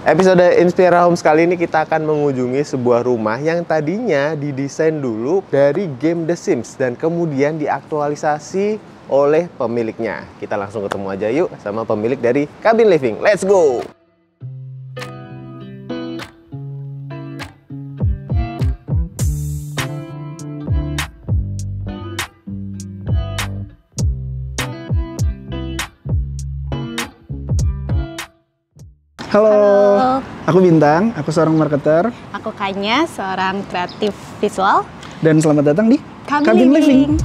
Episode Inspira Homes kali ini kita akan mengunjungi sebuah rumah yang tadinya didesain dulu dari game The Sims dan kemudian diaktualisasi oleh pemiliknya. Kita langsung ketemu aja yuk sama pemilik dari Cabin Living. Let's go! Halo, aku Bintang, aku seorang marketer. Aku Kanya, seorang kreatif visual. Dan selamat datang di Cabin Living.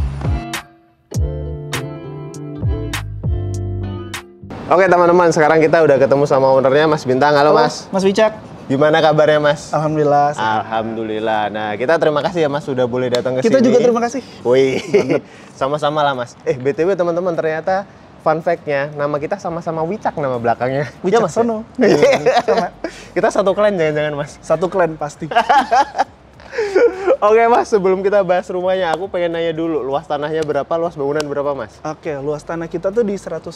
Oke teman-teman, sekarang kita udah ketemu sama ownernya Mas Bintang. Halo Mas. Mas Wicak. Gimana kabarnya Mas? Alhamdulillah. Alhamdulillah. Nah, kita terima kasih ya Mas sudah boleh datang ke sini. Kita juga terima kasih. Wih, sama-sama lah Mas. BTW teman-teman, ternyata fun fact-nya, nama kita sama-sama Wicak nama belakangnya. Wicak Ya, Mas, Sono. Sama. Kita satu klan jangan-jangan Mas. Satu klan pasti. Oke Mas, sebelum kita bahas rumahnya, aku pengen nanya dulu, luas tanahnya berapa, luas bangunan berapa Mas? Oke, luas tanah kita tuh di 110.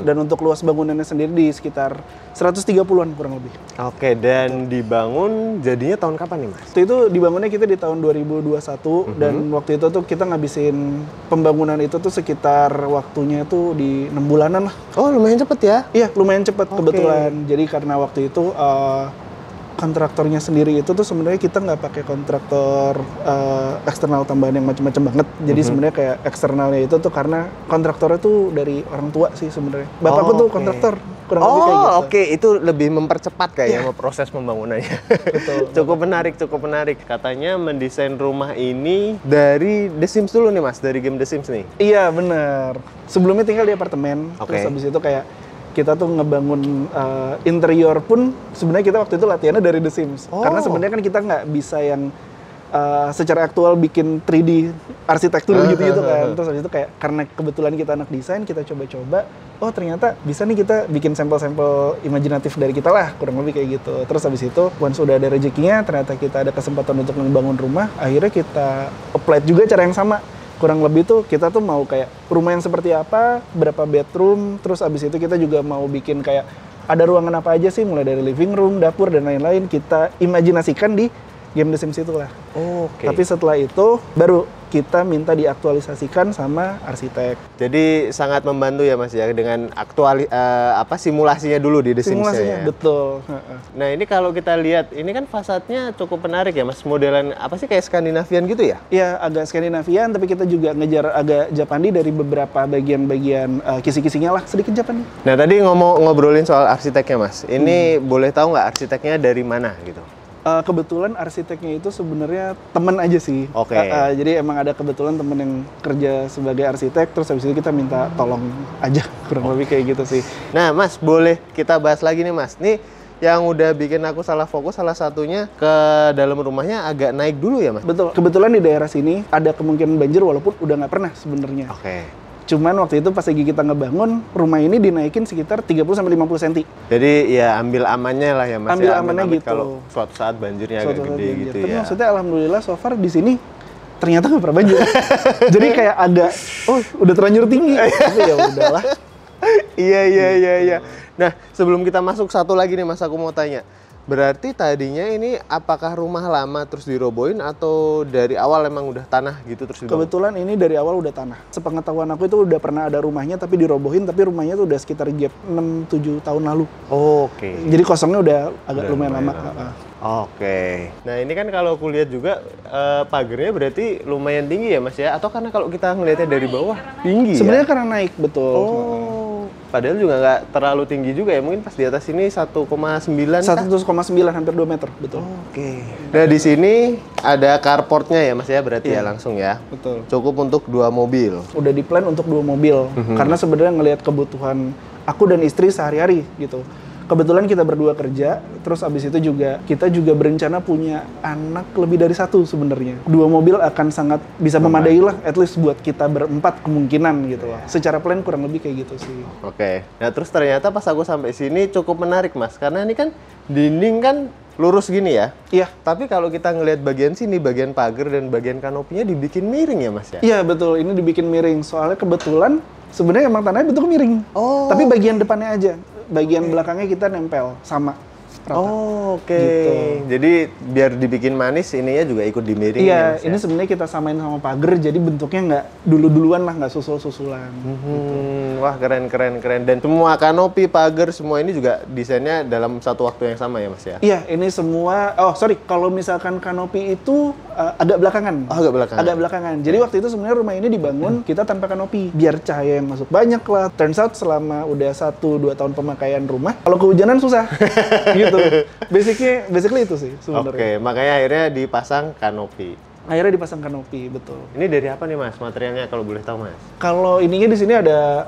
Dan untuk luas bangunannya sendiri di sekitar 130-an kurang lebih. Oke, dan dibangun jadinya tahun kapan nih Mas? Waktu itu dibangunnya kita di tahun 2021 dan waktu itu tuh kita ngabisin pembangunan itu tuh sekitar waktunya tuh di 6 bulanan lah. Oh, lumayan cepet ya? Iya, lumayan cepet kebetulan. Jadi karena waktu itu kontraktornya sendiri itu tuh sebenarnya kita nggak pakai kontraktor eksternal tambahan yang macam-macam banget. Jadi sebenarnya kayak eksternalnya itu tuh karena kontraktornya tuh dari orang tua sih sebenarnya. Bapakku tuh kontraktor. Kurang lebih kayak gitu. Oke, itu lebih mempercepat kayaknya proses pembangunannya. Betul. Cukup menarik. Katanya mendesain rumah ini dari The Sims dulu nih Mas, dari game The Sims nih. Iya, bener. Sebelumnya tinggal di apartemen. Oke. Terus habis itu kayak kita tuh ngebangun interior pun sebenarnya kita waktu itu latihannya dari The Sims. Karena sebenarnya kan kita nggak bisa yang secara aktual bikin 3D arsitektur gitu-gitu kan. Terus habis itu kayak karena kebetulan kita anak desain, kita coba-coba, oh ternyata bisa nih kita bikin sampel-sampel imajinatif dari kita lah, kurang lebih kayak gitu. Terus habis itu, once sudah ada rezekinya, ternyata kita ada kesempatan untuk membangun rumah, akhirnya kita apply juga cara yang sama. Kurang lebih tuh kita tuh mau kayak rumah yang seperti apa, berapa bedroom, terus abis itu kita juga mau bikin kayak ada ruangan apa aja sih, mulai dari living room, dapur, dan lain-lain, kita imajinasikan di game The Sims itulah. Oke. Tapi setelah itu baru kita minta diaktualisasikan sama arsitek. Jadi sangat membantu ya Mas ya dengan simulasinya dulu di The Sims Simulasinya, ya. betul. Nah ini kalau kita lihat, ini kan fasadnya cukup menarik ya Mas, modelan apa sih kayak Skandinavian gitu ya? Iya, agak Skandinavian, tapi kita juga ngejar agak Japandi dari beberapa bagian-bagian kisi-kisinya lah, sedikit Japandi. Nah tadi ngobrolin soal arsiteknya Mas, ini boleh tahu nggak arsiteknya dari mana gitu? Kebetulan arsiteknya itu sebenarnya teman aja sih. Oke. Jadi emang ada kebetulan temen yang kerja sebagai arsitek, terus habis itu kita minta tolong aja, kurang lebih kayak gitu sih. Nah Mas, boleh kita bahas lagi nih Mas. Nih yang udah bikin aku salah fokus salah satunya ke dalam rumahnya agak naik dulu ya Mas? Betul. Kebetulan di daerah sini ada kemungkinan banjir walaupun udah nggak pernah sebenarnya. Oke. Cuman waktu itu pas lagi kita ngebangun, rumah ini dinaikin sekitar 30-50 cm. Jadi ya ambil amannya lah ya Mas. Ambil ya, amannya gitu. Kalau suatu saat banjirnya agak gede gitu Tapi ya. maksudnya alhamdulillah so far di sini ternyata nggak pernah banjir. Jadi kayak agak, udah terlanjur tinggi. Tapi ya udahlah. Iya. Nah sebelum kita masuk satu lagi nih Mas, aku mau tanya. Berarti tadinya ini apakah rumah lama terus dirobohin atau dari awal emang udah tanah gitu terus dibangun? Kebetulan ini dari awal udah tanah. Sepengetahuan aku itu udah pernah ada rumahnya tapi dirobohin, tapi rumahnya tuh udah sekitar gap 6-7 tahun lalu. Oke. Jadi kosongnya udah agak lumayan lama. Oke. Nah ini kan kalau aku lihat juga pagernya berarti lumayan tinggi ya Mas ya? Atau karena kalau kita ngelihatnya dari bawah tinggi Sebenarnya ya? karena naik, betul. Padahal juga nggak terlalu tinggi juga ya, mungkin pas di atas ini 1,9 kah? 1,9 hampir 2 meter, betul. Oke. Nah di sini ada carportnya ya Mas ya, berarti ya langsung ya. Betul. Cukup untuk 2 mobil. Udah di plan untuk 2 mobil, karena sebenarnya ngelihat kebutuhan aku dan istri sehari-hari gitu. Kebetulan kita berdua kerja, terus abis itu juga kita juga berencana punya anak lebih dari 1 sebenarnya. 2 mobil akan sangat bisa memadai lah, at least buat kita berempat kemungkinan gitu loh. Secara plan kurang lebih kayak gitu sih. Oke. Nah terus ternyata pas aku sampai sini cukup menarik Mas, karena ini kan dinding kan lurus gini ya. Iya. Tapi kalau kita ngelihat bagian sini, bagian pagar dan bagian kanopinya dibikin miring ya Mas ya? Iya betul, ini dibikin miring. Soalnya kebetulan sebenarnya emang tanahnya bentuk miring. Tapi bagian depannya aja. Bagian belakangnya kita nempel sama. rata. Oh, oke. Gitu. Jadi biar dibikin manis, ininya juga ikut dimiringin. Iya, ya, Mas, ini ya? sebenarnya kita samain sama pagar, jadi bentuknya nggak dulu-duluan lah, nggak susul-susulan. Wah, keren. Dan semua kanopi, pagar, semua ini juga desainnya dalam satu waktu yang sama ya, Mas ya? Iya, ini semua. Oh, sorry, kalau misalkan kanopi itu agak belakangan. Oh, agak belakangan. Agak belakangan. Jadi waktu itu sebenarnya rumah ini dibangun kita tanpa kanopi, biar cahaya yang masuk banyak lah. Turns out selama udah 1-2 tahun pemakaian rumah, kalau kehujanan susah. Gitu. Basically itu sih sebenarnya. Oke, makanya akhirnya dipasang kanopi. Akhirnya dipasang kanopi, betul. Ini dari apa nih, Mas? Materialnya kalau boleh tahu, Mas? Kalau ininya di sini ada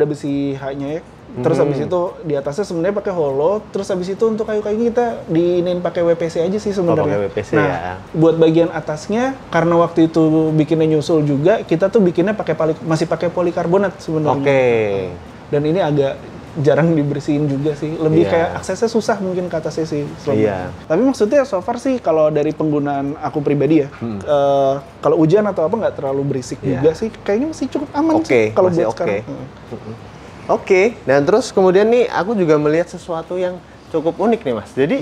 besi H-nya ya. Terus habis itu di atasnya sebenarnya pakai holo. Terus habis itu untuk kayu-kayu kita diinin pakai WPC aja sih sebenarnya. pakai WPC nah, ya. buat bagian atasnya karena waktu itu bikinnya nyusul juga, kita tuh bikinnya masih pakai polikarbonat sebenarnya. Oke. Dan ini agak jarang dibersihin juga sih. Lebih Iya. kayak aksesnya susah mungkin ke atasnya sih. Iya. Tapi maksudnya so far sih kalau dari penggunaan aku pribadi ya, kalau hujan atau apa nggak terlalu berisik Iya. juga sih. Kayaknya masih cukup aman Oke, sih kalau masih buat oke. sekarang. Oke, dan terus kemudian nih aku juga melihat sesuatu yang cukup unik nih, Mas. Jadi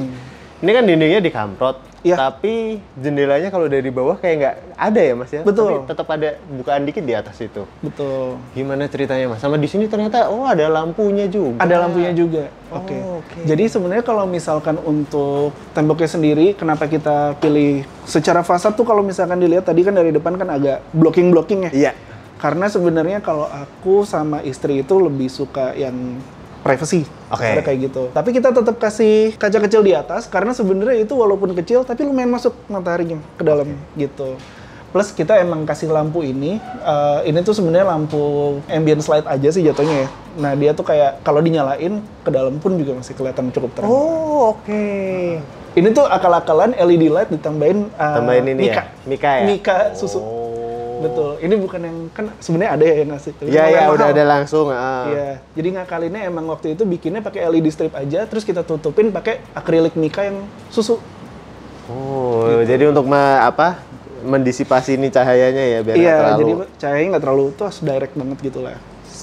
ini kan dindingnya dikamprot, Iya. tapi jendelanya kalau dari bawah kayak nggak ada ya, Mas ya? Betul. Tapi tetap ada bukaan dikit di atas itu. Betul. Gimana ceritanya, Mas? Sama di sini ternyata ada lampunya juga. Ada lampunya juga. Oh, Oke. oke. Jadi sebenarnya kalau misalkan untuk temboknya sendiri, kenapa kita pilih secara fasad tuh kalau misalkan dilihat tadi kan dari depan kan agak blocking ya. Iya. Karena sebenarnya kalau aku sama istri itu lebih suka yang privacy. Oke. Ada kayak gitu. Tapi kita tetap kasih kaca kecil di atas karena sebenarnya itu walaupun kecil tapi lumayan masuk mataharinya ke dalam gitu. Plus kita emang kasih lampu ini tuh sebenarnya lampu ambient light aja sih jatuhnya ya. Nah dia tuh kayak kalau dinyalain ke dalam pun juga masih kelihatan cukup terang. Oh, oke. Ini tuh akal-akalan LED light ditambahin Tambahin ini Mika. ya? Mika ya? Mika susu. Oh. Betul. Ini bukan yang kan sebenarnya ada ya yang ngasih. Tapi Iya, lumayan iya, mahal. udah ada langsung. Iya. Jadi ngakalinnya emang waktu itu bikinnya pakai LED strip aja, terus kita tutupin pakai akrilik Mika yang susu. Oh, jadi untuk mendisipasi ini cahayanya ya biar nggak Iya, terlalu. jadi cahayanya nggak terlalu tuh direct banget gitu lah.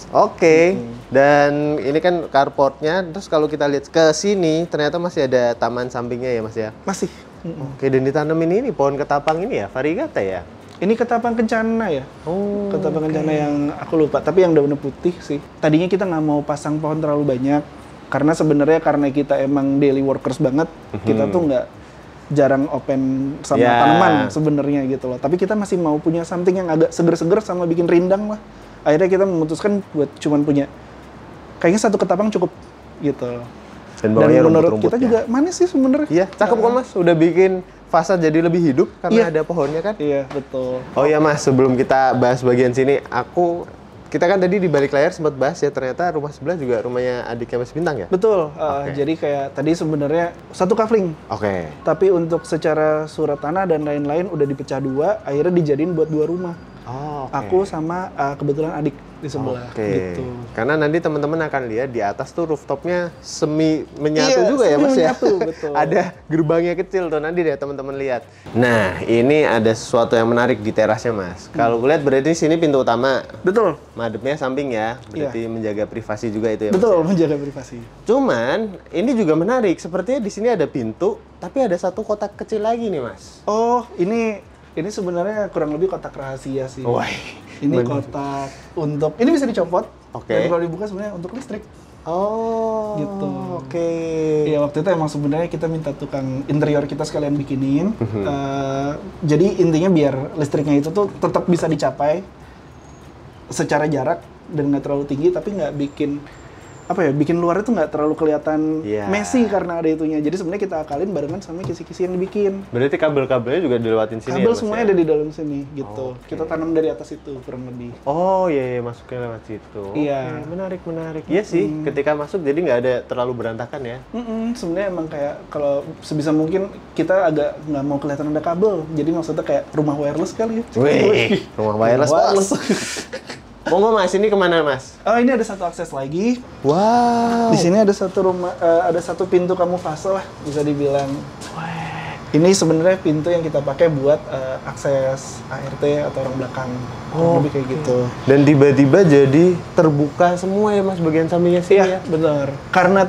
Oke, dan ini kan carportnya. Terus kalau kita lihat ke sini, ternyata masih ada taman sampingnya ya, Mas ya. Masih. Oke, dan ditanemin ini pohon ketapang ini ya, variegata ya. Ini ketapang kencana ya. Oh, Ketapang kencana yang aku lupa, tapi yang daunnya putih sih. Tadinya kita nggak mau pasang pohon terlalu banyak, karena sebenarnya karena kita emang daily workers banget, kita tuh nggak jarang open sama Ya. tanaman sebenarnya gitu loh. Tapi kita masih mau punya something yang agak seger-seger sama bikin rindang lah. Akhirnya kita memutuskan buat cuman punya kayaknya satu ketapang cukup gitu. Dan Dan bawahnya menurut rumput-rumputnya. kita juga manis sih sebenarnya. Iya, cakep kok Mas. Udah bikin fasad jadi lebih hidup karena Iya. ada pohonnya kan. Iya, betul. Oh iya Mas, sebelum kita bahas bagian sini, kita kan tadi di balik layar sempat bahas ya, ternyata rumah sebelah juga rumahnya adiknya Mas Bintang ya? Betul. Oke. Jadi kayak tadi sebenarnya satu kafling. Oke. Tapi untuk secara surat tanah dan lain-lain udah dipecah dua, akhirnya dijadiin buat 2 rumah. Oh, oke. Aku sama kebetulan adik di sebelah Oke. gitu. Karena nanti teman-teman akan lihat di atas tuh rooftopnya semi menyatu Iya, juga ya semi Mas menyatu, ya. betul. Ada gerbangnya kecil tuh nanti deh teman-teman lihat. Nah, ini ada sesuatu yang menarik di terasnya Mas. Kalau gue lihat berarti sini pintu utama. Betul. Madepnya samping ya, berarti menjaga privasi juga itu ya Mas. Betul, menjaga privasi. Cuman ini juga menarik, sepertinya di sini ada pintu, tapi ada satu kotak kecil lagi nih Mas. Oh, ini sebenarnya kurang lebih kotak rahasia sih. Wah, Ini kotak untuk ini bisa dicopot. Oke. Dan kalau dibuka sebenarnya untuk listrik. Oh, Gitu. Oke. Iya, waktu itu emang sebenarnya kita minta tukang interior kita sekalian bikinin. Jadi intinya biar listriknya itu tuh tetap bisa dicapai secara jarak dan nggak terlalu tinggi, tapi nggak bikin bikin luarnya tuh nggak terlalu kelihatan Iya. messy karena ada itunya. Jadi sebenarnya kita akalin barengan sama kisi-kisi yang dibikin. Berarti kabel-kabelnya juga dilewatin sini ya Kabel Mas semuanya ya? ada di dalam sini gitu. Oke. Kita tanam dari atas itu kurang lebih. Oh iya, masuknya lewat situ. Iya. Oke, menarik. Iya sih, ketika masuk jadi nggak ada terlalu berantakan ya. Sebenarnya emang kayak kalau sebisa mungkin kita agak nggak mau kelihatan ada kabel. Jadi maksudnya kayak rumah wireless kali ya. Wih, rumah wireless Bos. Monggo Mas, ini kemana Mas? Oh, ini ada satu akses lagi. Wow. Di sini ada satu rumah, ada satu pintu kamuflase lah, bisa dibilang. Ini sebenarnya pintu yang kita pakai buat akses ART atau orang belakang. Lebih kayak gitu. Dan tiba-tiba jadi terbuka semua ya Mas bagian sampingnya sih ya. Benar. Karena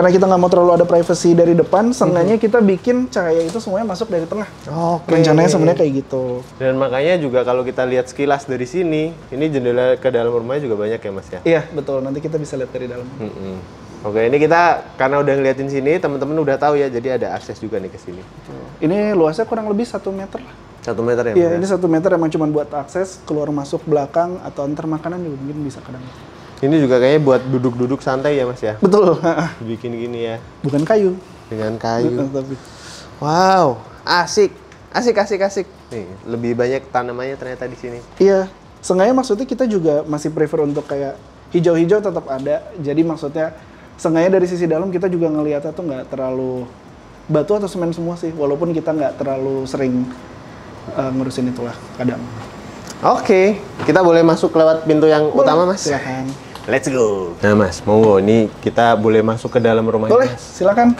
kita nggak mau terlalu ada privacy dari depan, sengaja kita bikin cahaya itu semuanya masuk dari tengah. Oke. Rencananya sebenarnya kayak gitu. Dan makanya juga kalau kita lihat sekilas dari sini, ini jendela ke dalam rumahnya juga banyak ya Mas ya. Iya, betul. Nanti kita bisa lihat dari dalam. Oke, ini kita karena udah ngeliatin sini, teman-teman udah tahu ya, jadi ada akses juga nih ke sini. Ini luasnya kurang lebih 1 meter lah. 1 meter ya? Iya, Mas? ini 1 meter emang cuma buat akses keluar masuk belakang atau antar makanan juga mungkin bisa kadang. Ini juga kayaknya buat duduk-duduk santai ya Mas ya? Betul. Bikin gini ya, Bukan kayu. dengan kayu. Tapi Wow, asik. Asik. Nih, lebih banyak tanamannya ternyata di sini. iya, sengaja maksudnya kita juga masih prefer untuk kayak hijau-hijau tetap ada. Jadi maksudnya sengaja dari sisi dalam kita juga ngelihatnya tuh nggak terlalu batu atau semen semua sih. Walaupun kita nggak terlalu sering ngurusin itulah kadang. Oke, kita boleh masuk lewat pintu yang utama Mas? Silakan. Let's go. Nah Mas, monggo. Ini kita boleh masuk ke dalam rumah Boleh, Mas. silakan.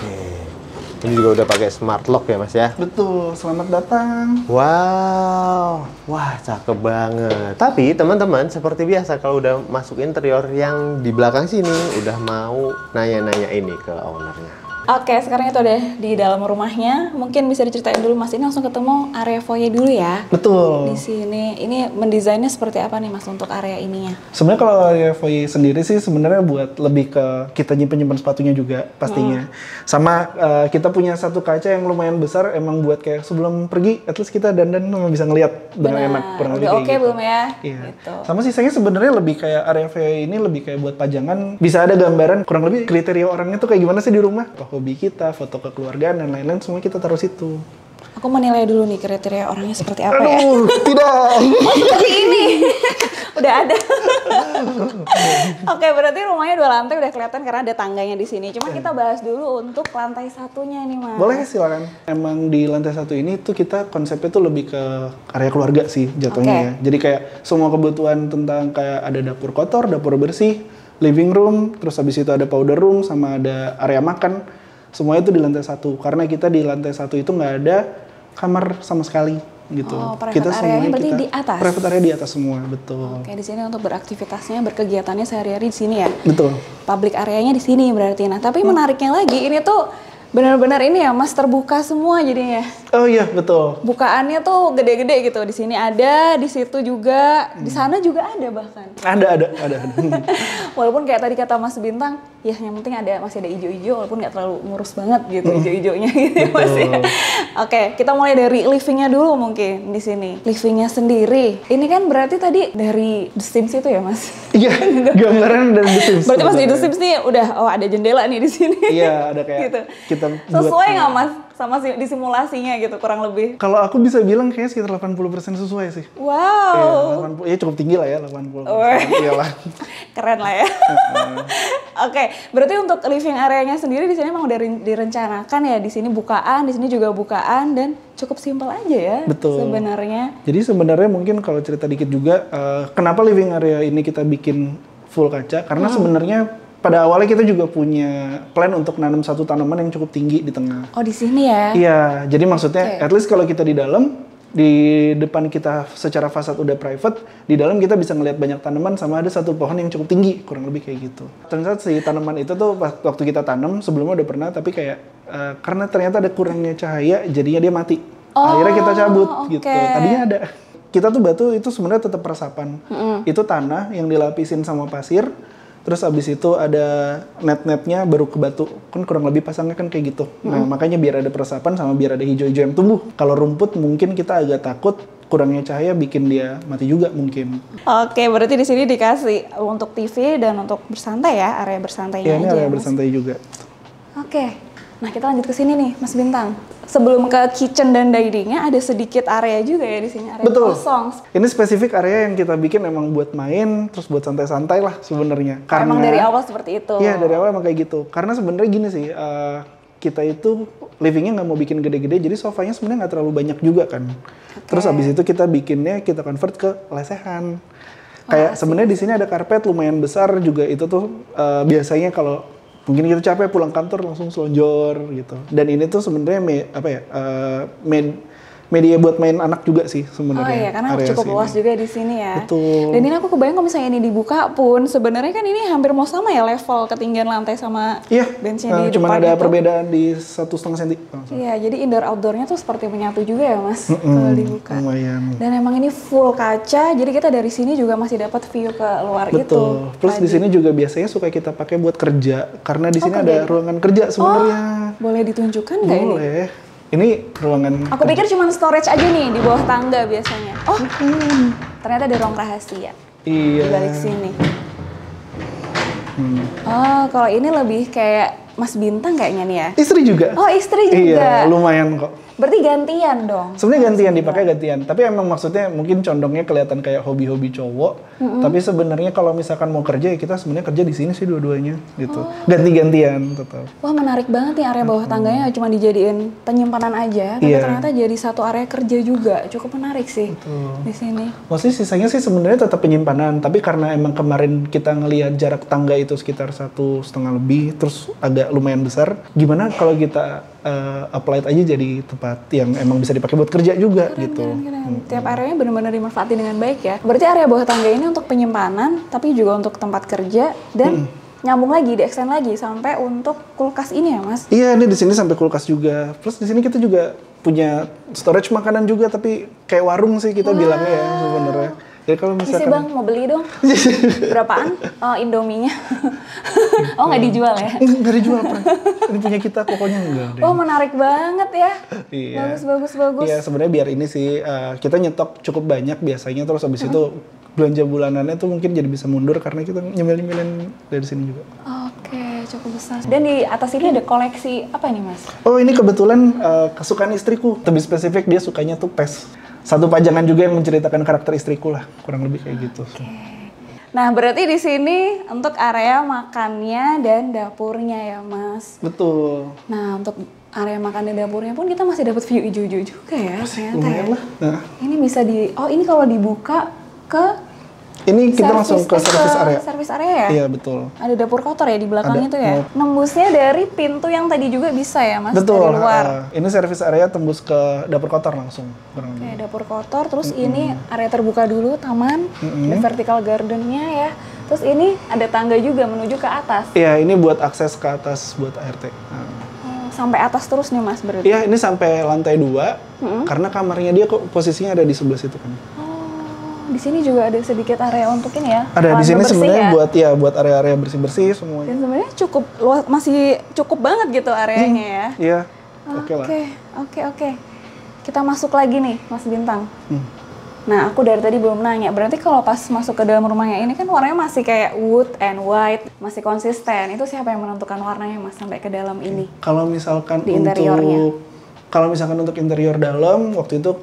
Ini juga udah pakai smart lock ya Mas ya? Betul, selamat datang. Wow, wah cakep banget. Tapi teman-teman seperti biasa kalau udah masuk interior yang di belakang sini udah mau nanya-nanya ini ke ownernya. Oke, sekarang itu udah di dalam rumahnya. Mungkin bisa diceritain dulu Mas, ini langsung ketemu area foyer dulu ya. Betul. Di sini, ini mendesainnya seperti apa nih Mas untuk area ininya? Sebenarnya kalau area foyer sendiri sih sebenarnya buat lebih ke kita nyimpen sepatunya juga pastinya. Sama kita punya satu kaca yang lumayan besar emang buat kayak sebelum pergi at least kita dandan bisa ngelihat dengan enak kurang lebih Udah kayak oke gitu. belum ya? Iya. Gitu. Sama sisanya sebenarnya lebih kayak area foyer ini lebih kayak buat pajangan. Bisa ada gambaran kurang lebih kriteria orangnya tuh kayak gimana sih di rumah. Hobi kita, foto kekeluargaan dan lain-lain semua kita taruh situ. Aku menilai dulu nih kriteria orangnya seperti apa ya. Tidak. Oh seperti ini. Udah ada. Oke, berarti rumahnya 2 lantai udah kelihatan karena ada tangganya di sini. Cuma kita bahas dulu untuk lantai satunya nih Mas. Boleh silakan. Emang di lantai 1 ini tuh kita konsepnya tuh lebih ke area keluarga sih jatuhnya ya. Jadi kayak semua kebutuhan tentang kayak ada dapur kotor, dapur bersih, living room, terus habis itu ada powder room sama ada area makan. Semuanya itu di lantai 1 karena kita di lantai 1 itu nggak ada kamar sama sekali gitu. Oh, private kita area-nya berarti di atas? Private area di atas semua, betul. Oke, di sini untuk beraktivitasnya, berkegiatannya sehari-hari di sini ya. Betul. Public areanya di sini berarti. Nah, tapi menariknya lagi ini tuh benar-benar ini ya Mas, terbuka semua jadinya. Oh iya, betul. Bukaannya tuh gede-gede gitu. Di sini ada, di situ juga, di sana juga ada bahkan. Ada. Walaupun kayak tadi kata Mas Bintang, ya yang penting masih ada hijau-hijau walaupun nggak terlalu ngurus banget gitu hijau-hijaunya gitu ya Mas ya. Oke, kita mulai dari livingnya dulu mungkin di sini. Livingnya sendiri. Ini kan berarti tadi dari The Sims itu ya Mas? Iya, gambaran dari The Sims. Berarti Mas di The Sims nih udah ada jendela nih di sini. Iya, ada kayak gitu. kita Sesuai nggak Mas sama di simulasinya gitu kurang lebih? Kalau aku bisa bilang kayaknya sekitar 80% sesuai sih. Wow. Iya, 80, ya cukup tinggi lah ya 80%. Iyalah. Keren lah ya. Oke, berarti untuk living areanya sendiri di sini memang udah direncanakan ya, di sini bukaan, di sini juga bukaan dan cukup simpel aja ya. Betul. Sebenarnya. Jadi sebenarnya mungkin kalau cerita dikit juga, kenapa living area ini kita bikin full kaca? Karena sebenarnya pada awalnya kita juga punya plan untuk nanam satu tanaman yang cukup tinggi di tengah. Oh di sini ya? Iya, jadi maksudnya at least kalau kita di dalam, di depan kita secara fasad udah private, di dalam kita bisa ngelihat banyak tanaman sama ada satu pohon yang cukup tinggi, kurang lebih kayak gitu. Ternyata si tanaman itu tuh waktu kita tanam sebelumnya udah pernah, tapi kayak karena ternyata ada kurangnya cahaya, jadinya dia mati. Akhirnya kita cabut gitu. Tadinya ada. Kita tuh batu itu sebenarnya tetap resapan. Itu tanah yang dilapisin sama pasir. Terus abis itu ada net-netnya baru ke batu. Kan kurang lebih pasangnya kan kayak gitu. Nah makanya biar ada peresapan sama biar ada hijau-hijau yang tumbuh. Kalau rumput mungkin kita agak takut kurangnya cahaya bikin dia mati juga mungkin. Oke, berarti di sini dikasih untuk TV dan untuk bersantai ya, area bersantainya ya, aja. Ini area ya, bersantai juga. Oke, nah kita lanjut ke sini nih, Mas Bintang. Sebelum ke kitchen dan diningnya ada sedikit area juga ya di sini, area Betul. kosong. Ini spesifik area yang kita bikin emang buat main, terus buat santai-santai lah sebenarnya. Emang dari awal seperti itu. Iya dari awal emang kayak gitu. Karena sebenarnya gini sih, kita itu livingnya nggak mau bikin gede-gede, jadi sofanya sebenarnya nggak terlalu banyak juga kan. Terus abis itu kita bikinnya kita convert ke lesehan. Kayak sebenarnya di sini ada karpet lumayan besar juga itu tuh biasanya kalau Mungkin kita capek pulang kantor langsung selonjor gitu. Dan ini tuh sebenarnya media buat main anak juga sih sebenarnya. Oh iya, karena area cukup sini. luas juga di sini ya. Betul. Dan ini aku kebayang kalau misalnya ini dibuka pun, sebenarnya kan ini hampir mau sama ya level ketinggian lantai sama Iya, benchnya di cuma depan ada itu. perbedaan di 1,5 senti. Iya, jadi indoor outdoornya tuh seperti menyatu juga ya mas, kalau dibuka. Lumayan. Dan emang ini full kaca, jadi kita dari sini juga masih dapat view ke luar itu. Betul. Plus di sini juga biasanya suka kita pakai buat kerja, karena di sini ada kerja. ruangan kerja sebenarnya. Boleh ditunjukkan nggak ini? Boleh. Ini ruangan. Aku pikir cuma storage aja nih di bawah tangga biasanya. Oh, ternyata ada ruang rahasia di Iya. balik sini. Oh, kalau ini lebih kayak Mas Bintang kayaknya nih ya. Istri juga. Oh, istri juga. Iya, lumayan kok. Berarti gantian dong. Sebenarnya gantian, dipakai gantian. Tapi emang maksudnya mungkin condongnya kelihatan kayak hobi-hobi cowok. Tapi sebenarnya kalau misalkan mau kerja ya kita sebenarnya kerja di sini sih dua-duanya gitu. Ganti-gantian tetap. Wah, menarik banget nih area bawah tangganya cuma dijadiin penyimpanan aja, tapi Iya. ternyata jadi satu area kerja juga. Cukup menarik sih di sini. Maksudnya sisanya sih sebenarnya tetap penyimpanan, tapi karena emang kemarin kita ngelihat jarak tangga itu sekitar 1,5 lebih, terus agak lumayan besar. Gimana kalau kita apply aja jadi tempat yang emang bisa dipakai buat kerja juga gitu. Keren. Tiap areanya benar-benar dimanfaatin dengan baik ya. Berarti area bawah tangga ini untuk penyimpanan, tapi juga untuk tempat kerja dan nyambung lagi, di-extend lagi sampai untuk kulkas ini ya mas. Iya, ini di sini sampai kulkas juga. Plus di sini kita juga punya storage makanan juga, tapi kayak warung sih kita bilangnya ya sebenarnya. Jadi kalau Isi misalkan bang, mau beli dong. Berapaan? Oh, Indominya. Oh, nggak dijual ya? nggak dijual, Pran. Ini punya kita pokoknya enggak deh. Oh, menarik banget ya. Iya. Bagus. Iya, sebenarnya biar ini sih kita nyetok cukup banyak biasanya, terus habis itu belanja bulanannya tuh mungkin jadi bisa mundur karena kita nyemil-nyemilin dari sini juga. Oke, cukup besar. Dan di atas ini ada koleksi apa ini mas? Oh, ini kebetulan kesukaan istriku. Lebih spesifik dia sukanya tuh PES. Satu pajangan juga yang menceritakan karakter istriku lah, kurang lebih kayak gitu. Nah, berarti di sini untuk area makannya dan dapurnya ya mas. Betul. Nah, untuk area makan dan dapurnya pun kita masih dapat view hijau-hijau juga ya ternyata Lumayan ya. lah. Nah, Ini bisa ini kalau dibuka ke ini kita langsung ke service area. Service area ya? Iya, betul. Ada dapur kotor ya di belakang Ada. itu ya? Nembusnya dari pintu yang tadi juga bisa ya mas? Betul. Dari luar. Ini service area tembus ke dapur kotor langsung. kurang lebih. Oke, dapur kotor, terus ini area terbuka dulu, taman, ada vertical gardennya ya. Terus ini ada tangga juga menuju ke atas. Iya, ini buat akses ke atas buat ART. Nah. Oh, sampai atas terus nih mas berarti? Iya, ini sampai lantai 2, karena kamarnya dia kok posisinya ada di sebelah situ kan. Di sini juga ada sedikit area untuk ini ya. Ada di kolam sini bersih sebenarnya ya? buat area-area bersih-bersih semuanya. Dan sebenarnya cukup luas, masih cukup banget gitu areanya ya. Iya, oke lah. Oke. Kita masuk lagi nih, Mas Bintang. Nah, aku dari tadi belum nanya. Berarti kalau pas masuk ke dalam rumahnya ini kan warnanya masih kayak wood and white, masih konsisten. Itu siapa yang menentukan warnanya, Mas, sampai ke dalam ini? Kalau misalkan Di interiornya. untuk interior dalam, waktu itu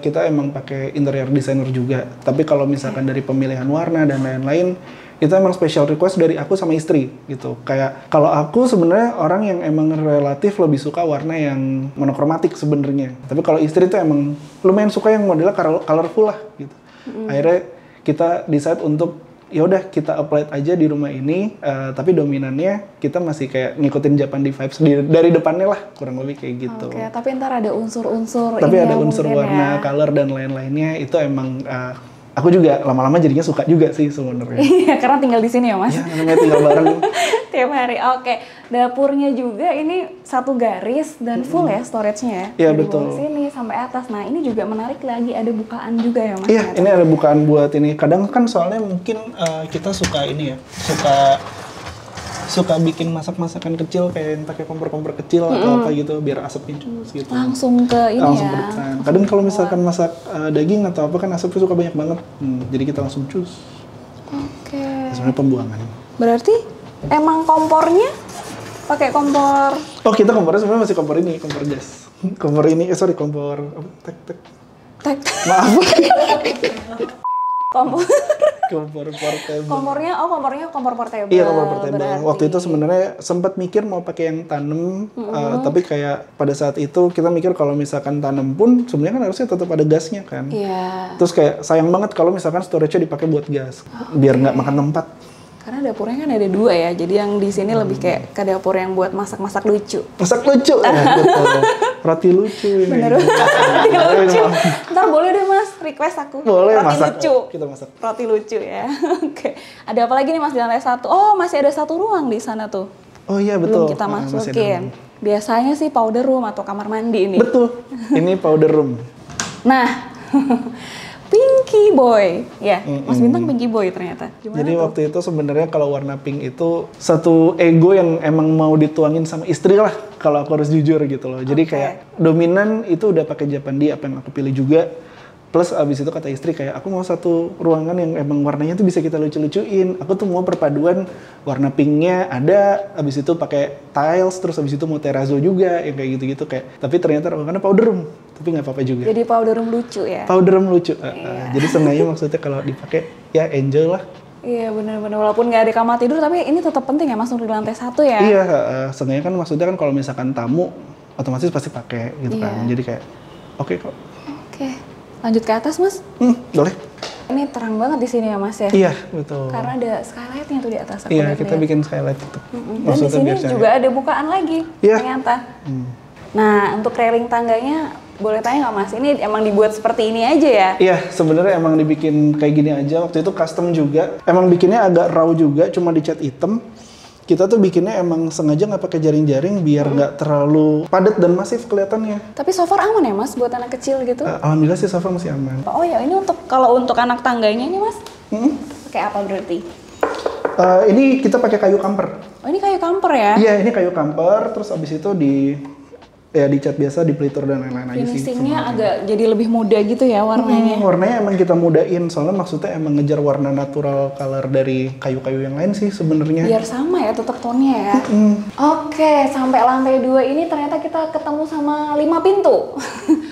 kita emang pakai interior designer juga. Tapi kalau misalkan dari pemilihan warna dan lain-lain, itu emang special request dari aku sama istri gitu. Kayak kalau aku sebenarnya orang yang emang relatif lebih suka warna yang monokromatik sebenarnya. Tapi kalau istri tuh emang lumayan suka yang modelnya colorful lah gitu. Akhirnya kita decide untuk ya udah kita apply aja di rumah ini, tapi dominannya kita masih kayak ngikutin Japandi vibes dari depannya lah, kurang lebih kayak gitu. Oke, tapi ntar ada unsur-unsur Tapi ini ada ya unsur mungkin warna, ya. color dan lain-lainnya itu emang aku juga lama-lama jadinya suka juga sih sebenarnya. Iya, karena tinggal di sini ya, Mas. Ya, namanya tinggal bareng. Tiap hari. Oke, dapurnya juga ini satu garis dan full ya storage-nya ya. Iya, Dari betul. bawah sini sampai atas. Nah, ini juga menarik lagi ada bukaan juga ya, Mas. Iya, ternyata. ini ada bukaan buat ini. Kadang kan soalnya mungkin kita suka ini ya, suka bikin masak-masakan kecil kayak yang pakai kompor-kompor kecil atau apa gitu biar asapnya cus gitu. Langsung ke ini Langsung ya. berkesan. Kadang kalau misalkan masak daging atau apa kan asapnya suka banyak banget. Jadi kita langsung cus. Oke. Sebenarnya pembuangan. Berarti emang kompornya pakai kompor Oh, kita kompornya sebenarnya masih kompor ini, kompor gas. Kompor ini, kompor apa? Tek. tek. Maaf. Kompor. Kompor portable. kompornya kompor portable. Iya, kompor portable. berarti. Waktu itu sebenarnya sempat mikir mau pakai yang tanam, tapi kayak pada saat itu kita mikir kalau misalkan tanam pun sebenarnya kan harusnya tetap ada gasnya kan. Iya. Terus kayak sayang banget kalau misalkan storage-nya dipakai buat gas, biar nggak makan tempat. Karena dapurnya kan ada 2 ya, jadi yang di sini lebih kayak ke dapur yang buat masak-masak lucu. Masak lucu ya, betul. Roti lucu ini. Bener roti lucu. Ntar boleh deh Mas, request aku. Boleh, roti masak. lucu. Kita masak. Roti lucu ya. Oke. Ada apa lagi nih Mas di lantai 1? Oh, masih ada 1 ruang di sana tuh. Oh iya Belum betul. kita Masih ada masukin. ruang. Biasanya sih powder room atau kamar mandi ini. Betul. Ini powder room. Nah, Pinky Boy. Ya, Mas Bintang Pinky Boy ternyata. Gimana Jadi tuh? waktu itu sebenarnya kalau warna pink itu satu ego yang emang mau dituangin sama istri lah, kalau aku harus jujur gitu loh. Jadi kayak dominan itu udah pakai Japandi apa yang aku pilih juga. Plus abis itu kata istri kayak aku mau satu ruangan yang emang warnanya tuh bisa kita lucu-lucuin. Aku tuh mau perpaduan warna pinknya ada, abis itu pakai tiles, terus abis itu mau terrazzo juga yang kayak gitu-gitu kayak. Tapi ternyata ruangannya powder room, tapi nggak apa-apa juga. Jadi powder room lucu ya. Powder room lucu. Jadi sengaja maksudnya kalau dipakai ya enjoy lah. Iya benar-benar, walaupun nggak ada kamar tidur tapi ini tetap penting ya masuk di lantai 1 ya. Iya, sengaja kan maksudnya kan kalau misalkan tamu otomatis pasti pakai gitu kan. Jadi kayak oke kok. Oke, lanjut ke atas Mas. Boleh. Ini terang banget di sini ya Mas ya. Iya, betul. Karena ada skylightnya tuh di atas. Aku Iya, lihat-lihat. kita bikin skylight itu. Dan di sini juga ada bukaan lagi Iya. ternyata. Nah, untuk railing tangganya boleh tanya nggak Mas? Ini emang dibuat seperti ini aja ya? Iya, sebenarnya emang dibikin kayak gini aja. Waktu itu custom juga. Emang bikinnya agak raw juga, cuma dicat hitam. Kita tuh bikinnya emang sengaja nggak pakai jaring-jaring biar nggak terlalu padat dan masif kelihatannya. Tapi so far aman ya Mas buat anak kecil gitu? Alhamdulillah sih so far masih aman. Oh ya, ini kalau untuk anak tangganya ini Mas? Pakai apa berarti? Ini kita pakai kayu kamper. Oh ini kayu kamper ya? Iya, ini kayu kamper. Terus abis itu dicat biasa, dipelitur dan lain-lain aja sih. Finishingnya agak jadi lebih muda gitu ya warnanya? Warnanya emang kita mudain, soalnya maksudnya emang ngejar warna natural color dari kayu-kayu yang lain sih sebenarnya. Biar sama ya, tetap tone-nya ya. Oke, sampai lantai 2 ini ternyata kita ketemu sama 5 pintu.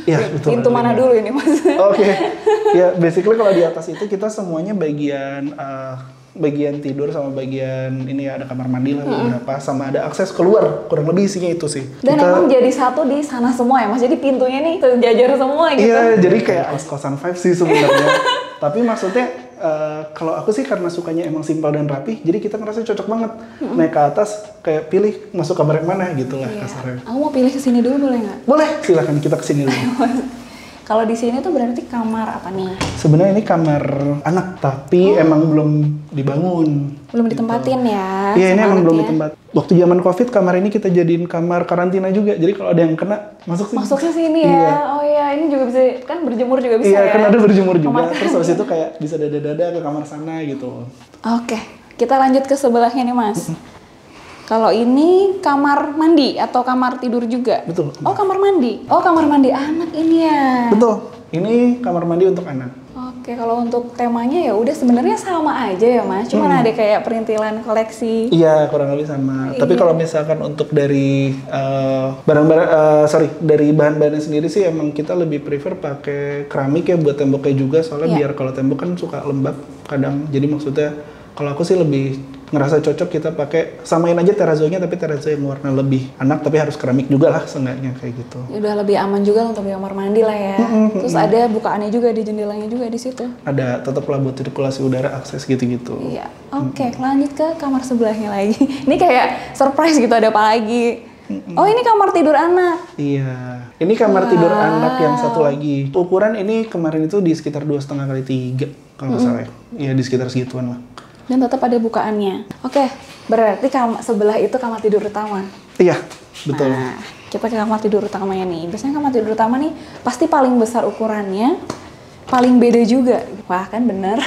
Iya, betul. Pintu mana dulu ini Mas? Oke. Ya, basically kalau di atas itu kita semuanya bagian tidur sama bagian ini ya, ada kamar mandi lah beberapa, sama ada akses keluar, kurang lebih isinya itu sih. Dan emang jadi satu di sana semua ya Mas, jadi pintunya nih terjajar semua gitu. Iya, jadi kayak kos-kosan vibe sih sebenarnya. Tapi maksudnya kalau aku sih karena sukanya emang simpel dan rapi, jadi kita ngerasa cocok banget naik ke atas, kayak pilih masuk kamar yang mana gitu lah kasarnya. Aku mau pilih kesini dulu boleh nggak? Boleh, silakan kita kesini dulu. Kalau di sini tuh berarti kamar apa nih? Sebenarnya ini kamar anak, tapi emang belum dibangun. Belum ditempatin ya? Iya, ini sama emang belum anaknya. ditempat. Waktu zaman Covid, kamar ini kita jadiin kamar karantina juga. Jadi kalau ada yang kena, masuk sini. Masuk ke sini ya? Iya. Oh iya, ini juga bisa, kan berjemur juga bisa Iya, ya? kan ada berjemur juga. Kamar Terus habis itu kayak bisa dada-dada ke kamar sana gitu. Oke, kita lanjut ke sebelahnya nih Mas. Kalau ini kamar mandi atau kamar tidur juga? Betul. Oh kamar mandi. Oh kamar mandi anak ini ya? Betul. Ini kamar mandi untuk anak. Oke, kalau untuk temanya ya udah sebenarnya sama aja ya Mas. Cuman ada kayak perintilan koleksi. Iya, kurang lebih sama. Tapi Iya. kalau misalkan untuk dari dari bahan-bahannya sendiri sih emang kita lebih prefer pakai keramik ya buat temboknya juga. Soalnya Iya. biar kalau tembok kan suka lembab kadang. Jadi maksudnya kalau aku sih lebih ngerasa cocok kita pakai samain aja terrazzonya, tapi terrazzo yang warna lebih anak tapi harus keramik juga lah seenggaknya kayak gitu. Ya udah lebih aman juga untuk di kamar mandi lah ya. Terus ada bukaannya juga di jendelanya juga di situ. Ada tetaplah buat sirkulasi udara, akses gitu-gitu. Iya. Oke, lanjut ke kamar sebelahnya lagi. Ini kayak surprise gitu, ada apa lagi? Oh ini kamar tidur anak. Iya, ini kamar tidur anak yang satu lagi. Ukuran ini kemarin itu di sekitar 2,5 kali 3 kalau nggak salah ya. Iya, di sekitar segituan lah. Dan tetap ada bukaannya. Oke, berarti sebelah itu kamar tidur utama. Iya, betul. Nah, kita ke kamar tidur utamanya nih. Biasanya kamar tidur utama nih pasti paling besar ukurannya, paling beda juga. Wah kan bener.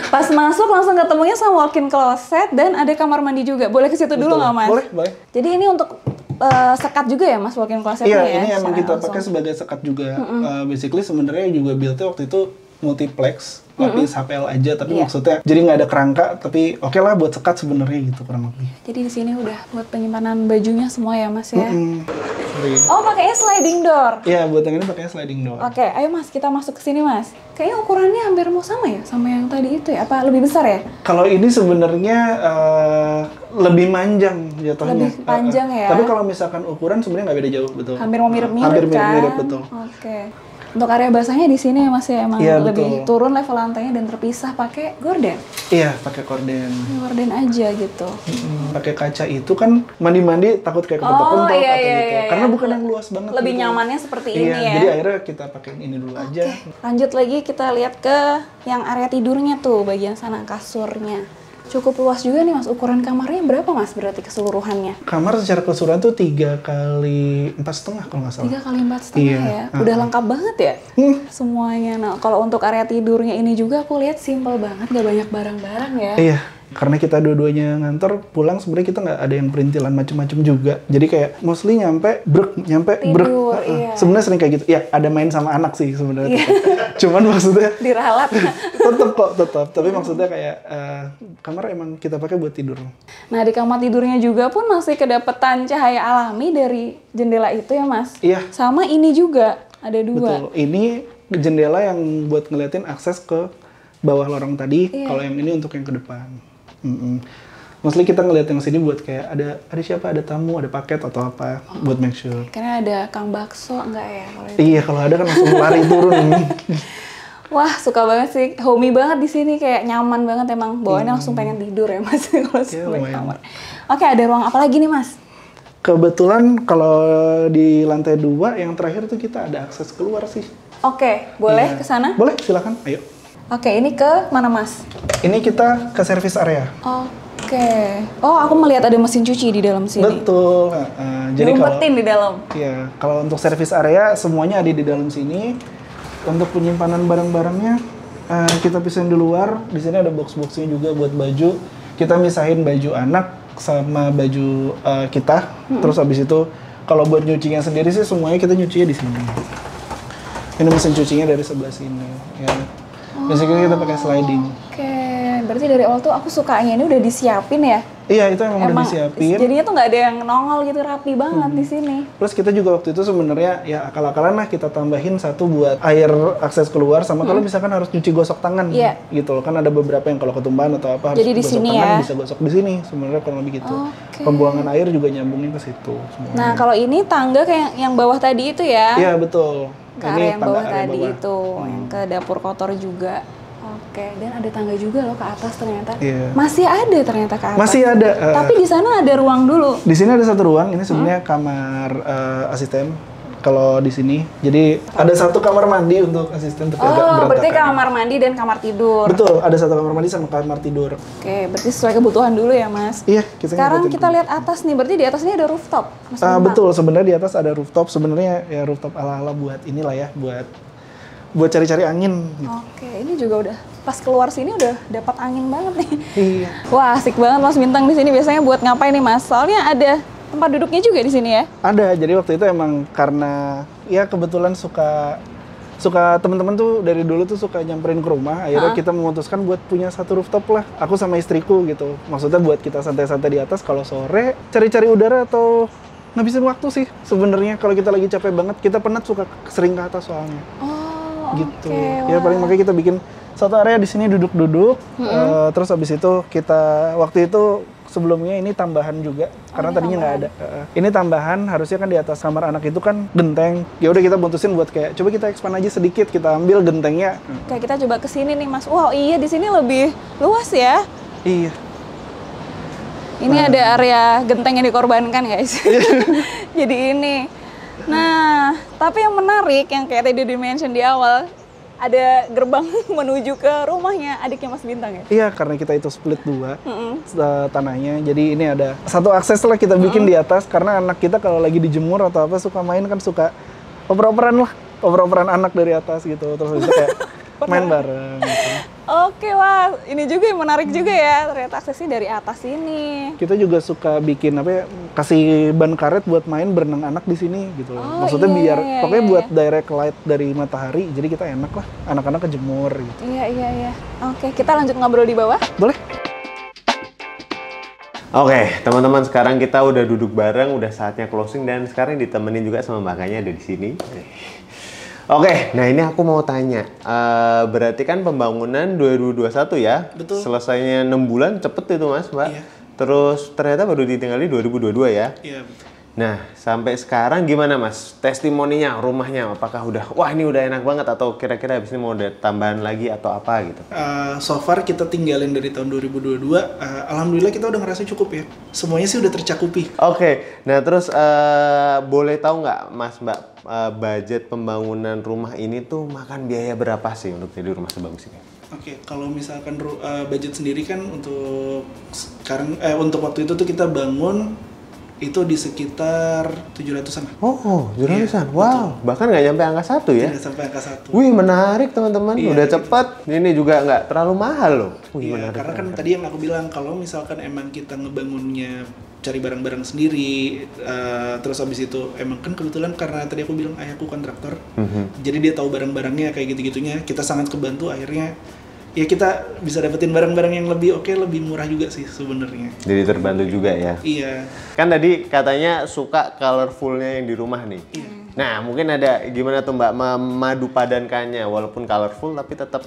Pas masuk langsung ketemunya sama walk-in closet dan ada kamar mandi juga. Boleh ke situ dulu nggak Mas? Boleh, boleh. Jadi ini untuk sekat juga ya Mas walk-in closetnya Iya, ya? ini emang secara kita langsung. pakai sebagai sekat juga. Basically sebenarnya juga build-nya waktu itu multiplex, lapis HPL aja, tapi Iya. maksudnya jadi nggak ada kerangka, tapi oke lah buat sekat sebenarnya gitu kurang lebih. Jadi di sini udah buat penyimpanan bajunya semua ya Mas ya? Sorry. Oh pakainya sliding door. Iya, buat yang ini pakainya sliding door. Oke, ayo Mas kita masuk ke sini Mas. Kayaknya ukurannya hampir mau sama ya sama yang tadi itu ya? Apa lebih besar ya? Kalau ini sebenarnya lebih manjang jatuhnya. Lebih panjang ya? Tapi kalau misalkan ukuran sebenarnya nggak beda jauh, betul. Hampir mau mirip-mirip Hampir kan? mirip-mirip, betul. Oke. Untuk area basahnya di sini ya Mas ya, emang Iya, lebih betul. turun level lantainya dan terpisah pakai gorden. Iya, pakai korden. Gorden aja gitu. Pakai kaca itu kan mandi-mandi takut kayak kepentok-pentok iya, atau iya, gitu. iya, Karena iya. bukan yang luas banget. Lebih gitu. nyamannya seperti Iya, ini ya. jadi akhirnya kita pakai ini dulu aja. Lanjut lagi kita lihat ke yang area tidurnya tuh, bagian sana kasurnya. Cukup luas juga nih Mas, ukuran kamarnya berapa Mas berarti keseluruhannya? Kamar secara keseluruhan tuh 3 kali 4,5 kalau nggak salah. 3 kali 4,5 Iya. ya? Udah lengkap banget ya? Semuanya. Nah kalau untuk area tidurnya ini juga aku lihat simple banget, gak banyak barang-barang ya. Iya, karena kita dua-duanya ngantor, pulang sebenarnya kita nggak ada yang perintilan macam-macam juga. Jadi kayak mostly nyampe brek. Tidur, iya. Sebenarnya sering kayak gitu. Ya, ada main sama anak sih sebenarnya. Cuman maksudnya Diralat. tetap. Tapi maksudnya kayak kamar emang kita pakai buat tidur. Nah di kamar tidurnya juga pun masih kedapetan cahaya alami dari jendela itu ya Mas? Iya. Sama ini juga, ada 2. Betul. Ini jendela yang buat ngeliatin akses ke bawah lorong tadi. Iya. Kalau yang ini untuk yang ke depan. Mostly kita ngeliat yang sini buat kayak ada siapa, ada tamu, ada paket atau apa, buat make sure. Karena ada Kang Bakso, enggak ya kalau itu? Iya, kalau ada kan langsung lari turun. Wah, suka banget sih. Homey banget di sini, kayak nyaman banget emang. Bawaannya langsung pengen tidur ya Mas kalau sampai lumayan. kamar. Oke, ada ruang apa lagi nih Mas? Kebetulan kalau di lantai 2 yang terakhir tuh kita ada akses keluar sih. Oke, boleh Iya. ke sana? Boleh, silakan. Ayo. Oke, ini ke mana Mas? Ini kita ke service area. Oke. Oh, aku melihat ada mesin cuci di dalam sini. Betul. Jadi kalau Diumpetin di dalam. iya, kalau untuk service area semuanya ada di dalam sini. Untuk penyimpanan barang-barangnya kita pisahin di luar. Di sini ada box-boxnya juga buat baju. Kita misahin baju anak sama baju kita. Terus habis itu kalau buat nyucinya sendiri sih semuanya kita nyucinya di sini. Ini mesin cucinya dari sebelah sini. Ya. Biasanya kita pakai sliding. Oke, berarti dari awal tuh aku sukanya ini udah disiapin ya. Iya, itu emang udah disiapin. Jadinya tuh nggak ada yang nongol gitu, rapi banget di sini. Plus kita juga waktu itu sebenarnya ya akal-akalan lah kita tambahin satu buat air akses keluar sama kalau misalkan harus nyuci gosok tangan Iya. gitu loh. Kan ada beberapa yang kalau ketumbahan atau apa harus Jadi di gosok sini tangan ya? bisa gosok di sini sebenarnya kurang lebih gitu. Oke. Pembuangan air juga nyambungin ke situ semuanya. Nah, kalau ini tangga kayak yang bawah tadi itu ya. Iya, betul. Ke area yang tangga bawah area tadi bawah. itu, yang ke dapur kotor juga. Oke, dan ada tangga juga loh ke atas ternyata. Iya. Masih ada ternyata ke atas. Masih ada. Tapi di sana ada ruang dulu. Di sini ada satu ruang, ini sebenarnya kamar asisten. Kalau di sini, jadi ada satu kamar mandi untuk asisten tapi agak Oh, berantakan. berarti kamar mandi dan kamar tidur. Betul, ada satu kamar mandi sama kamar tidur. Oke, berarti sesuai kebutuhan dulu ya, Mas. Iya, kita Sekarang ngikutin kita dulu. lihat atas nih, berarti di atas ini ada rooftop. Mas Bintang. Betul, sebenarnya di atas ada rooftop. Sebenarnya ya rooftop ala-ala buat inilah ya, buat cari-cari angin. Gitu. Oke, ini juga udah pas keluar sini udah dapat angin banget nih. Iya. Wah, asik banget Mas Bintang di sini. Biasanya buat ngapain nih, Mas? Soalnya ada tempat duduknya juga di sini ya. Ada, jadi waktu itu emang karena ya kebetulan suka teman-teman tuh dari dulu tuh suka nyamperin ke rumah. Akhirnya kita memutuskan buat punya satu rooftop lah. Aku sama istriku gitu. Maksudnya buat kita santai-santai di atas. Kalau sore cari-cari udara atau ngabisin waktu sih sebenarnya. Kalau kita lagi capek banget, kita penat suka sering ke atas soalnya. Oh, Gitu. oke, Ya paling makanya kita bikin satu area di sini duduk-duduk. Terus habis itu kita waktu itu sebelumnya ini tambahan juga karena ini tadinya nggak ada. Ini tambahan, harusnya kan di atas kamar anak itu kan genteng. Ya udah kita putusin buat kayak coba kita expand aja sedikit, kita ambil gentengnya. Oke, kita coba ke sini nih, Mas. Wow, iya di sini lebih luas ya. Iya. Ini ada area genteng yang dikorbankan, guys. Jadi ini. Nah, tapi yang menarik yang kayak tadi di-mention di awal, ada gerbang menuju ke rumahnya adiknya Mas Bintang ya? Iya, karena kita itu split dua tanahnya. Jadi ini ada satu akses lah kita bikin di atas karena anak kita kalau lagi dijemur atau apa suka main kan suka oper-operan anak dari atas gitu. Terus bisa kayak main bareng gitu. Oke, wah, ini juga yang menarik juga ya. Ternyata aksesnya dari atas ini. Kita juga suka bikin apa ya, kasih ban karet buat main berenang anak di sini gitu loh. Oh, Maksudnya iya, biar iya, pokoknya iya, buat direct light dari matahari. Jadi kita enak lah anak-anak kejemur gitu. Iya. Oke, kita lanjut ngobrol di bawah. Boleh? Oke, teman-teman, sekarang kita udah duduk bareng, udah saatnya closing dan sekarang ditemenin juga sama mbakanya ada di sini. Oke, nah ini aku mau tanya, berarti kan pembangunan 2021 ya? Betul. Selesainya 6 bulan, cepet itu Mas, Mbak? Iya. Terus ternyata baru ditinggali 2022 ya? Iya. Nah, sampai sekarang gimana Mas? Testimoninya, rumahnya, apakah udah, wah ini udah enak banget atau kira-kira habis ini mau ada tambahan lagi atau apa gitu? So far kita tinggalin dari tahun 2022, alhamdulillah kita udah ngerasa cukup ya. Semuanya sih udah tercakupi. Oke, nah terus boleh tahu nggak Mas Mbak, budget pembangunan rumah ini tuh makan biaya berapa sih untuk jadi rumah sebagus ini? Oke, kalau misalkan budget sendiri kan untuk sekarang, untuk waktu itu tuh kita bangun itu di sekitar 700-an. Oh, 700-an. Iya, Wow, bahkan nggak nyampe angka 1 ya? Tidak sampai angka 1. Wih, menarik teman-teman. Iya, Udah gitu. cepet. Ini juga nggak terlalu mahal loh. Wih, Iya, menarik. karena kan tadi yang aku bilang kalau misalkan emang kita ngebangunnya cari barang-barang sendiri, terus habis itu emang kan kebetulan karena tadi aku bilang ayahku kontraktor, jadi dia tahu barang-barangnya kayak gitu-gitunya, kita sangat kebantu akhirnya. Ya kita bisa dapetin barang-barang yang lebih oke, lebih murah juga sih sebenarnya. Jadi terbantu juga ya. Iya. Kan tadi katanya suka colorfulnya yang di rumah nih. Nah, mungkin ada gimana tuh Mbak memadu padankannya walaupun colorful tapi tetap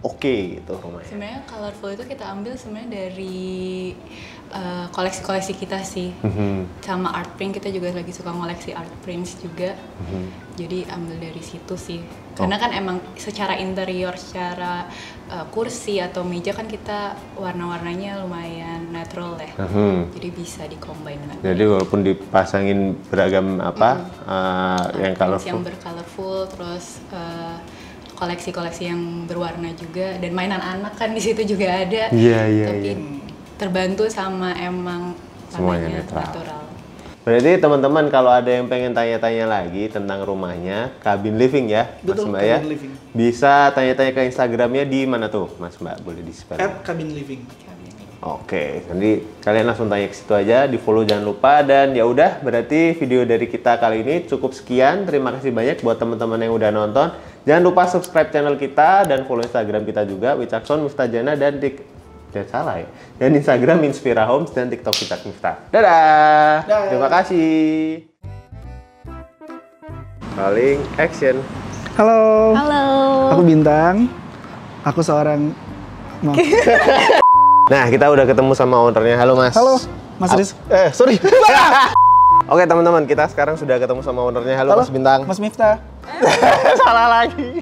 oke gitu rumahnya. Sebenarnya colorful itu kita ambil sebenarnya dari koleksi-koleksi kita sih. Sama art print, kita juga lagi suka ngoleksi art prints juga. Jadi ambil dari situ sih. Karena kan emang secara interior, secara kursi atau meja kan kita warna-warnanya lumayan natural ya. Jadi bisa di-combine dengan Jadi walaupun dipasangin beragam yang colorful. yang bercolorful, terus koleksi-koleksi yang berwarna juga, dan mainan anak kan di situ juga ada. Iya. Tapi terbantu sama emang Semuanya warnanya natural. Berarti teman-teman kalau ada yang pengen tanya-tanya lagi tentang rumahnya, Cabin Living ya, Betul, Mas Mbak ya. Cabin Living. Bisa tanya-tanya ke Instagramnya di mana tuh, Mas Mbak? Boleh di-spell. Cabin Living. Oke, nanti kalian langsung tanya ke situ aja, di follow jangan lupa, dan ya udah berarti video dari kita kali ini cukup sekian. Terima kasih banyak buat teman-teman yang udah nonton. Jangan lupa subscribe channel kita dan follow Instagram kita juga, Wicakson Miftahjana, dan jangan salah ya, dan Instagram Inspira Homes dan TikTok Wicak Miftah. Dadah. Terima kasih. Paling action. Halo. Halo. Aku Bintang. Aku seorang Nah, kita udah ketemu sama ownernya. Halo Mas. Halo, Mas Riz. Sorry. Oke teman-teman, kita sekarang sudah ketemu sama ownernya. Halo, Mas Bintang. Mas Miftah. Salah lagi.